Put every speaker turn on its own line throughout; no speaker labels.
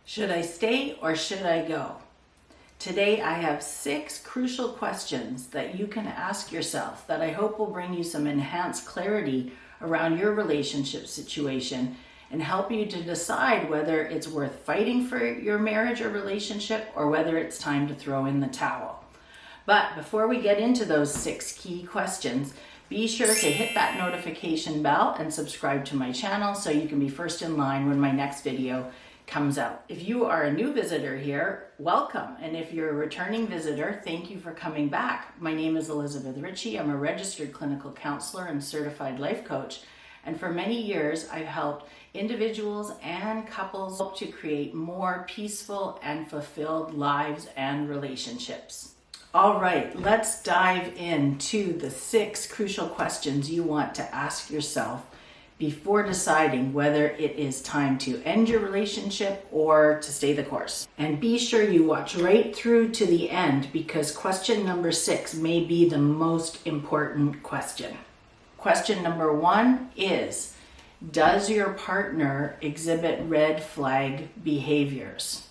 Should I stay or should I go? Today I have 6 crucial questions that you can ask yourself that I hope will bring you some enhanced clarity around your relationship situation and help you to decide whether it's worth fighting for your marriage or relationship or whether it's time to throw in the towel. But before we get into those 6 key questions, be sure to hit that notification bell and subscribe to my channel so you can be first in line when my next video comes out. If you are a new visitor here, welcome. And if you're a returning visitor, thank you for coming back. My name is Elizabethritchie. I'm a registered clinical counselor and certified life coach. And for many years, I've helped individuals and couples to create more peaceful and fulfilled lives and relationships. All right, let's dive into the 6 crucial questions you want to ask yourself before deciding whether it is time to end your relationship or to stay the course. And be sure you watch right through to the end because question number 6 may be the most important question. Question number 1 is, does your partner exhibit red flag behaviors?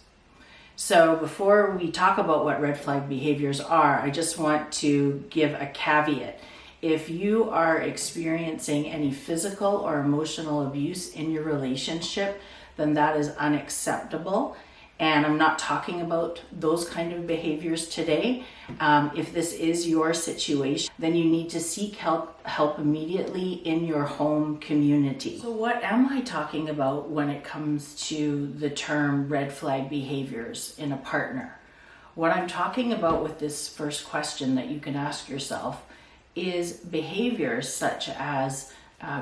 So before we talk about what red flag behaviors are, I just want to give a caveat. If you are experiencing any physical or emotional abuse in your relationship, then that is unacceptable. And I'm not talking about those kind of behaviors today. If this is your situation, then you need to seek help immediately in your home community. So what am I talking about when it comes to the term red flag behaviors in a partner? What I'm talking about with this first question that you can ask yourself is behaviors such as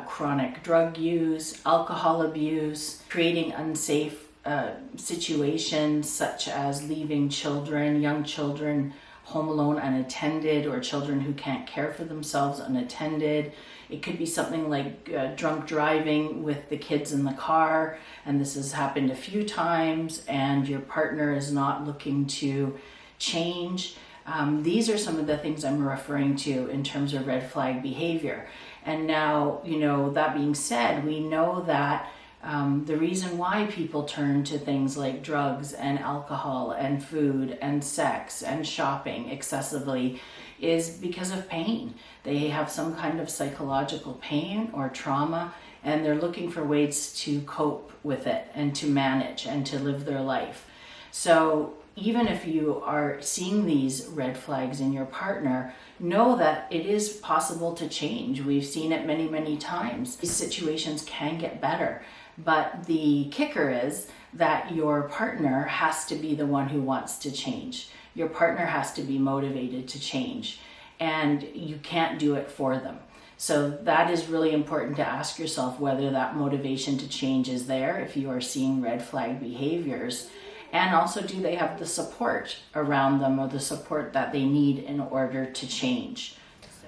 chronic drug use, alcohol abuse, creating unsafe situations such as leaving young children home alone unattended, or children who can't care for themselves unattended. It could be something like drunk driving with the kids in the car, and this has happened a few times, and your partner is not looking to change. These are some of the things I'm referring to in terms of red flag behavior. And now, that being said, we know that the reason why people turn to things like drugs and alcohol and food and sex and shopping excessively is because of pain. They have some kind of psychological pain or trauma, and they're looking for ways to cope with it and to manage and to live their life. So even if you are seeing these red flags in your partner, know that it is possible to change. We've seen it many, many times. These situations can get better. But the kicker is that your partner has to be the one who wants to change. Your partner has to be motivated to change, and you can't do it for them. So that is really important to ask yourself whether that motivation to change is there if you are seeing red flag behaviors. And also, do they have the support around them or the support that they need in order to change?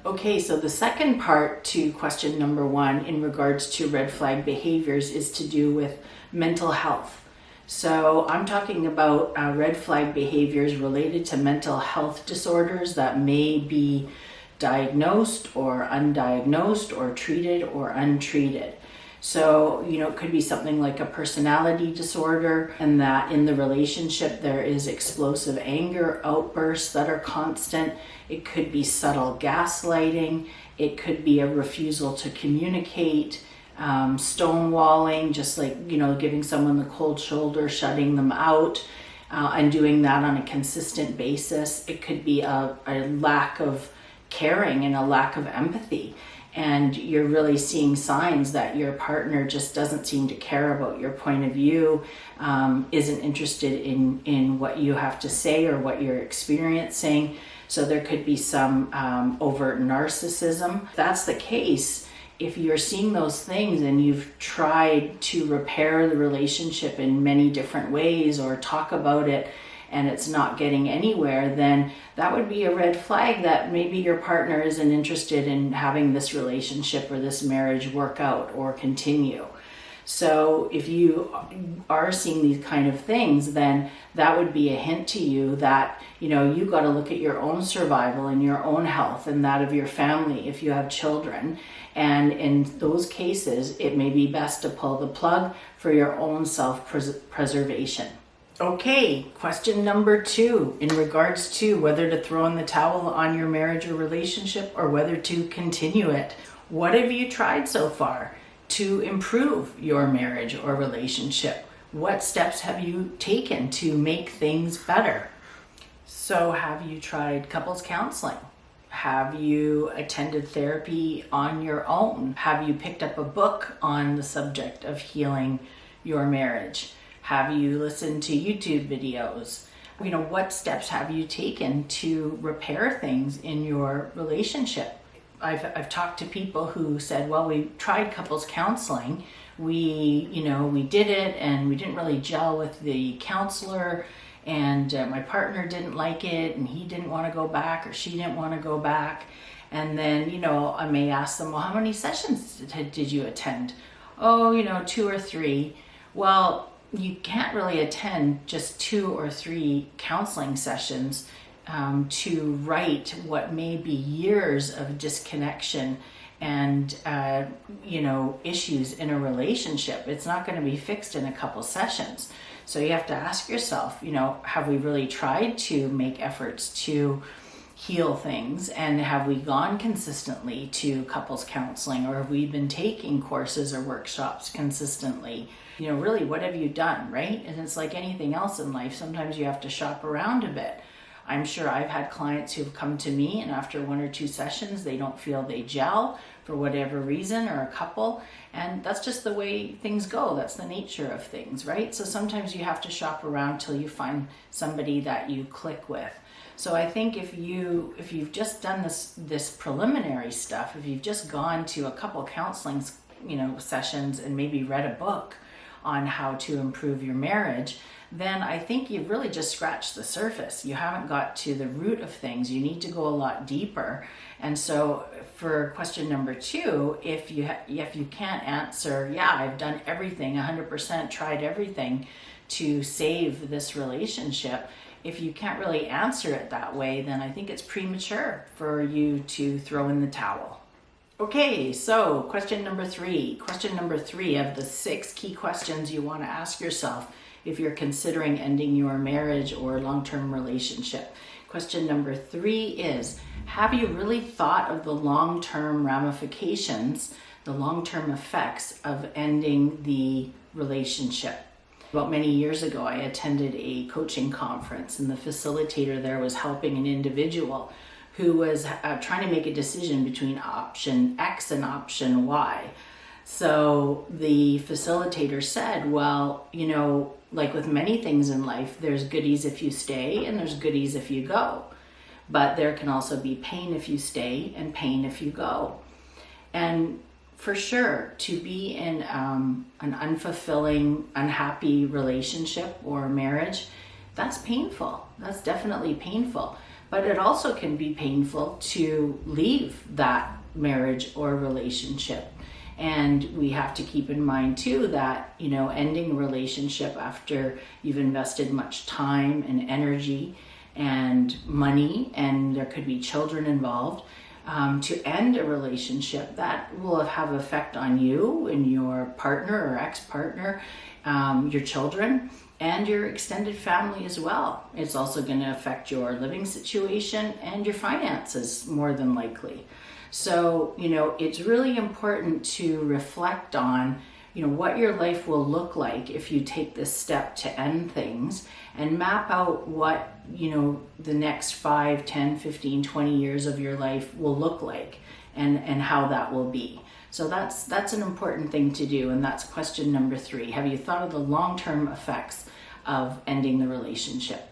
Okay, so the second part to question number 1 in regards to red flag behaviors is to do with mental health. So I'm talking about red flag behaviors related to mental health disorders that may be diagnosed or undiagnosed or treated or untreated. So, it could be something like a personality disorder, and that in the relationship there is explosive anger outbursts that are constant. It could be subtle gaslighting. It could be a refusal to communicate, stonewalling, just like, giving someone the cold shoulder, shutting them out, and doing that on a consistent basis. It could be a lack of caring and a lack of empathy. And you're really seeing signs that your partner just doesn't seem to care about your point of view, isn't interested in what you have to say or what you're experiencing. So there could be some overt narcissism. If that's the case, if you're seeing those things and you've tried to repair the relationship in many different ways or talk about it and it's not getting anywhere, then that would be a red flag that maybe your partner isn't interested in having this relationship or this marriage work out or continue. So if you are seeing these kind of things, then that would be a hint to you that, you got to look at your own survival and your own health and that of your family if you have children. And in those cases, it may be best to pull the plug for your own self-preservation. Okay, question number 2 in regards to whether to throw in the towel on your marriage or relationship or whether to continue it. What have you tried so far to improve your marriage or relationship? What steps have you taken to make things better? So, have you tried couples counseling? Have you attended therapy on your own? Have you picked up a book on the subject of healing your marriage? Have you listened to YouTube videos? What steps have you taken to repair things in your relationship? I've talked to people who said, well, we tried couples counseling. We did it and we didn't really gel with the counselor, and my partner didn't like it and he didn't want to go back or she didn't want to go back. And then, I may ask them, well, how many sessions did you attend? Oh, 2 or 3. Well, you can't really attend just 2 or 3 counseling sessions to right what may be years of disconnection and issues in a relationship. It's not going to be fixed in a couple sessions. So you have to ask yourself, have we really tried to make efforts to heal things, and have we gone consistently to couples counseling, or have we been taking courses or workshops consistently? Really, what have you done, right? And it's like anything else in life, sometimes you have to shop around a bit. I'm sure I've had clients who've come to me and after 1 or 2 sessions, they don't feel they gel for whatever reason, or a couple. And that's just the way things go. That's the nature of things, right? So sometimes you have to shop around till you find somebody that you click with. So I think if you've just done this preliminary stuff, if you've just gone to a couple counseling, sessions and maybe read a book on how to improve your marriage, then I think you've really just scratched the surface. You haven't got to the root of things. You need to go a lot deeper. And so for question number 2, if you can't answer, yeah, I've done everything, 100%, tried everything to save this relationship, if you can't really answer it that way, then I think it's premature for you to throw in the towel. Okay, so question number 3. Question number 3 of the 6 key questions you want to ask yourself if you're considering ending your marriage or long-term relationship. Question number 3 is, have you really thought of the long-term ramifications, the long-term effects of ending the relationship? About many years ago, I attended a coaching conference, and the facilitator there was helping an individual who was trying to make a decision between option X and option Y. So the facilitator said, well, like with many things in life, there's goodies if you stay and there's goodies if you go. But there can also be pain if you stay and pain if you go. And for sure, to be in an unfulfilling, unhappy relationship or marriage, that's painful. That's definitely painful. But it also can be painful to leave that marriage or relationship. And we have to keep in mind too that, ending a relationship after you've invested much time and energy and money, and there could be children involved, to end a relationship, that will have effect on you and your partner or ex-partner, your children, and your extended family as well. It's also going to affect your living situation and your finances more than likely. So, it's really important to reflect on, what your life will look like if you take this step to end things, and map out what, the next 5, 10, 15, 20 years of your life will look like, and how that will be. So that's an important thing to do, and that's question number 3. Have you thought of the long-term effects of ending the relationship?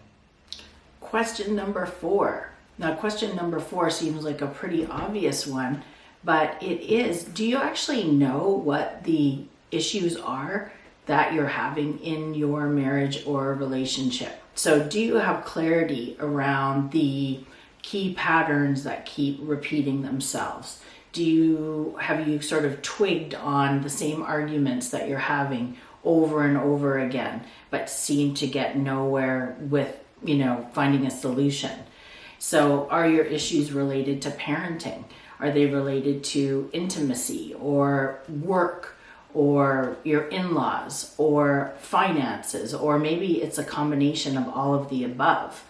Question number 4. Now, question number 4 seems like a pretty obvious one, but it is, do you actually know what the issues are that you're having in your marriage or relationship? So do you have clarity around the key patterns that keep repeating themselves? Have you sort of twigged on the same arguments that you're having over and over again, but seem to get nowhere with, finding a solution? So are your issues related to parenting? Are they related to intimacy or work or your in-laws or finances, or maybe it's a combination of all of the above.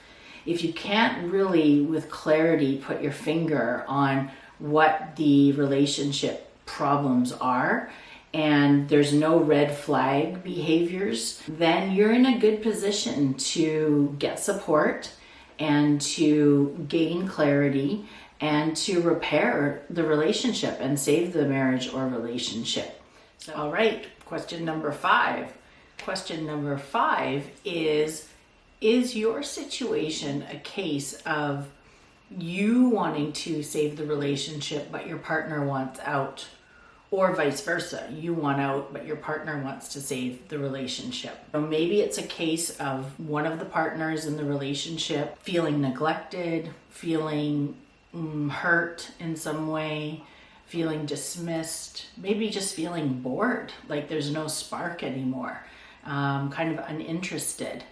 If you can't really with clarity put your finger on what the relationship problems are, and there's no red flag behaviors, then you're in a good position to get support and to gain clarity and to repair the relationship and save the marriage or relationship. So, all right, question number 5. Question number 5 is your situation a case of you wanting to save the relationship but your partner wants out? Or vice versa, you want out but your partner wants to save the relationship. So maybe it's a case of one of the partners in the relationship feeling neglected, feeling hurt in some way, feeling dismissed, maybe just feeling bored, like there's no spark anymore, kind of uninterested.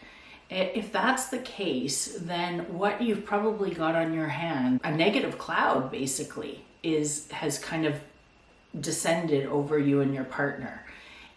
If that's the case, then what you've probably got on your hand, a negative cloud basically, has kind of descended over you and your partner.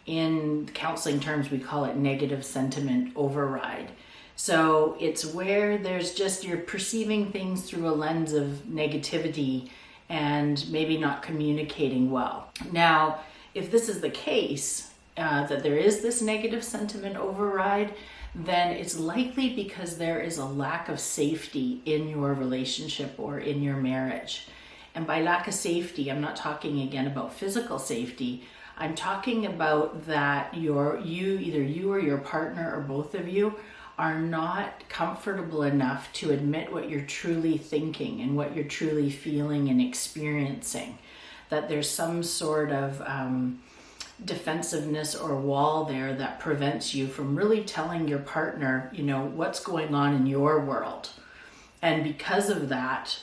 In counseling terms, we call it negative sentiment override. So it's where there's just, you're perceiving things through a lens of negativity and maybe not communicating well. Now, if this is the case, that there is this negative sentiment override, then it's likely because there is a lack of safety in your relationship or in your marriage. And by lack of safety, I'm not talking again about physical safety. I'm talking about that either you or your partner or both of you are not comfortable enough to admit what you're truly thinking and what you're truly feeling and experiencing. That there's some sort of defensive or wall there that prevents you from really telling your partner, what's going on in your world. And because of that,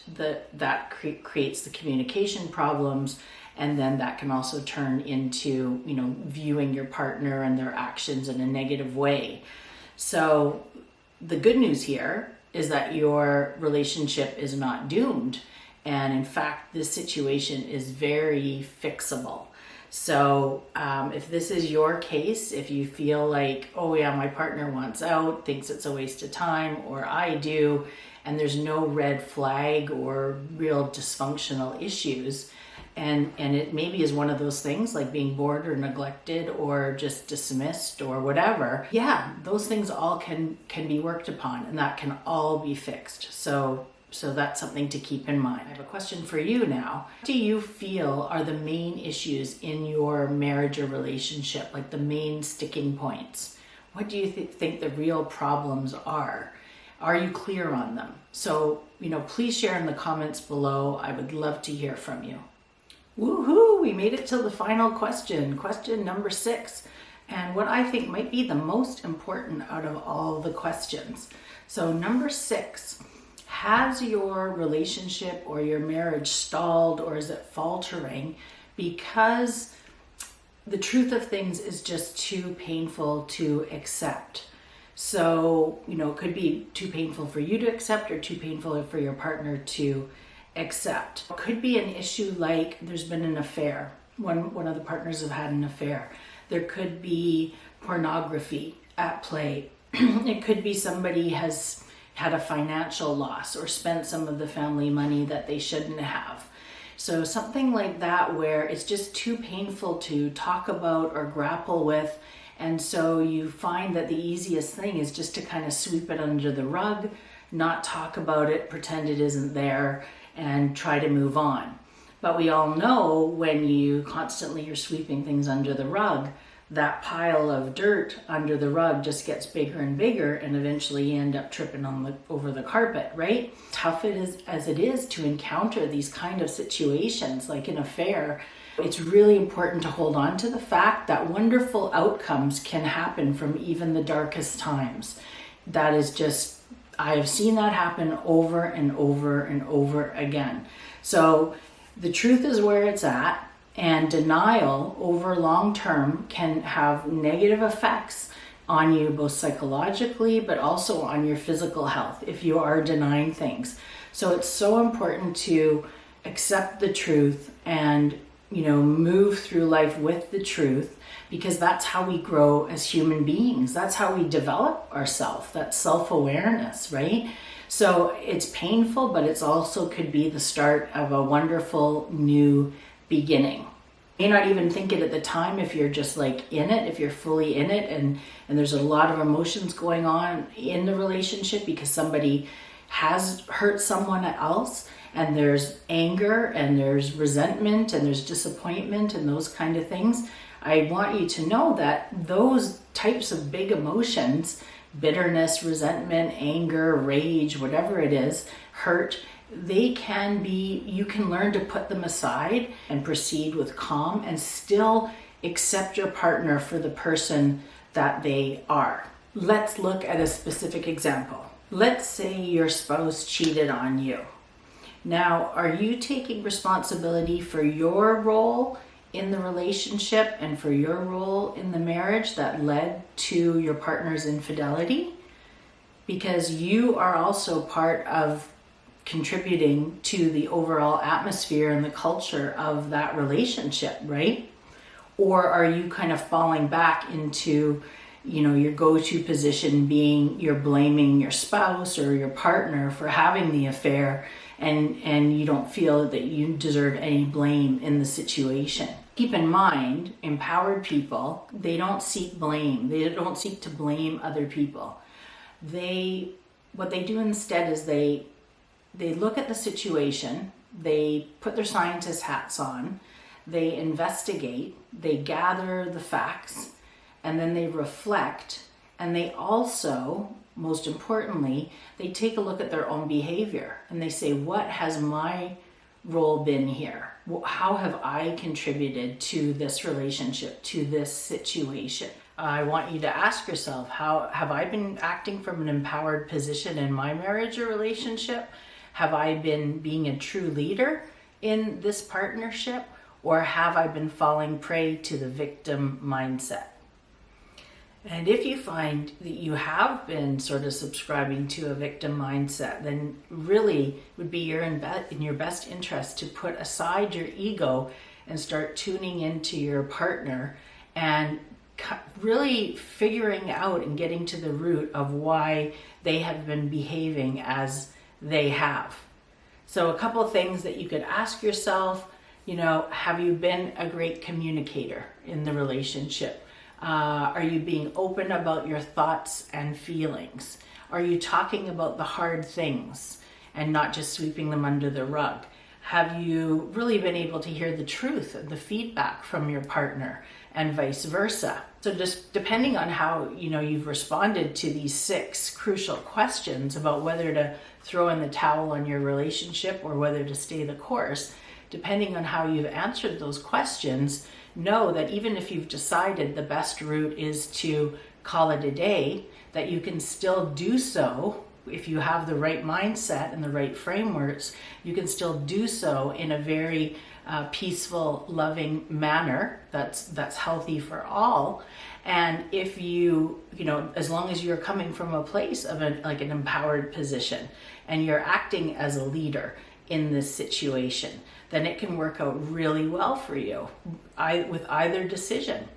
creates the communication problems, and then that can also turn into, viewing your partner and their actions in a negative way. So the good news here is that your relationship is not doomed. And in fact, this situation is very fixable. So if this is your case, if you feel like, oh yeah, my partner wants out, thinks it's a waste of time, or I do, and there's no red flag or real dysfunctional issues, and it maybe is one of those things like being bored or neglected or just dismissed or whatever, yeah, those things all can be worked upon, and that can all be fixed. So that's something to keep in mind. I have a question for you now. What do you feel are the main issues in your marriage or relationship, like the main sticking points? What do you think the real problems are? Are you clear on them? So, please share in the comments below. I would love to hear from you. Woohoo! We made it to the final question number 6. And what I think might be the most important out of all the questions. So number 6, has your relationship or your marriage stalled, or is it faltering because the truth of things is just too painful to accept? So, it could be too painful for you to accept or too painful for your partner to accept. It could be an issue like there's been an affair. One of the partners have had an affair. There could be pornography at play. It could be somebody has had a financial loss or spent some of the family money that they shouldn't have. So something like that where it's just too painful to talk about or grapple with. And so you find that the easiest thing is just to kind of sweep it under the rug, not talk about it, pretend it isn't there, and try to move on. But we all know when you constantly are sweeping things under the rug, that pile of dirt under the rug just gets bigger and bigger, and eventually you end up tripping over the carpet, right? Tough as it is to encounter these kind of situations, like an affair, it's really important to hold on to the fact that wonderful outcomes can happen from even the darkest times. That is just, I have seen that happen over and over and over again. So the truth is where it's at. And denial over long term can have negative effects on you, both psychologically, but also on your physical health if you are denying things. So it's so important to accept the truth and move through life with the truth, because that's how we grow as human beings. That's how we develop ourselves. That's self-awareness, right? So it's painful, but it's also could be the start of a wonderful new beginning. You may not even think it at the time if you're just like in it, if you're fully in it, and there's a lot of emotions going on in the relationship because somebody has hurt someone else, and there's anger and there's resentment and there's disappointment and those kind of things. I want you to know that those types of big emotions, bitterness, resentment, anger, rage, whatever it is, hurt, you can learn to put them aside and proceed with calm and still accept your partner for the person that they are. Let's look at a specific example. Let's say your spouse cheated on you. Now, are you taking responsibility for your role in the relationship and for your role in the marriage that led to your partner's infidelity? Because you are also part of contributing to the overall atmosphere and the culture of that relationship, right? Or are you kind of falling back into, your go-to position being you're blaming your spouse or your partner for having the affair, and you don't feel that you deserve any blame in the situation? Keep in mind, empowered people, they don't seek blame. They don't seek to blame other people. What they do instead is they look at the situation, they put their scientist hats on, they investigate, they gather the facts, and then they reflect, and they also, most importantly, they take a look at their own behavior and they say, what has my role been here? How have I contributed to this relationship, to this situation? I want you to ask yourself, how have I been acting from an empowered position in my marriage or relationship? Have I been being a true leader in this partnership, or have I been falling prey to the victim mindset? And if you find that you have been sort of subscribing to a victim mindset, then really it would be in your best interest to put aside your ego and start tuning into your partner and really figuring out and getting to the root of why they have been behaving as they have. So a couple of things that you could ask yourself, have you been a great communicator in the relationship? Are you being open about your thoughts and feelings? Are you talking about the hard things and not just sweeping them under the rug? Have you really been able to hear the truth, the feedback from your partner, and vice versa? So just depending on how you've responded to these 6 crucial questions about whether to throw in the towel on your relationship or whether to stay the course, depending on how you've answered those questions, know that even if you've decided the best route is to call it a day, that you can still do so. If you have the right mindset and the right frameworks, you can still do so in a very peaceful, loving manner that's healthy for all. And if you as long as you're coming from a place of an empowered position and you're acting as a leader in this situation, then it can work out really well for you with either decision.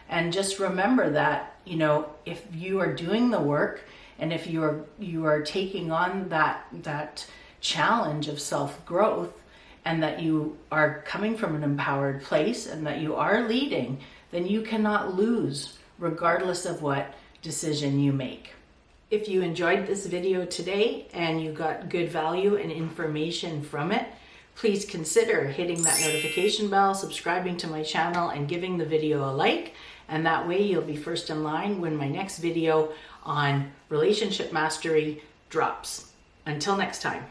And just remember that, if you are doing the work and if you are taking on that challenge of self-growth, and that you are coming from an empowered place and that you are leading, then you cannot lose regardless of what decision you make. If you enjoyed this video today and you got good value and information from it, please consider hitting that notification bell, subscribing to my channel, and giving the video a like. And that way you'll be first in line when my next video on relationship mastery drops. Until next time.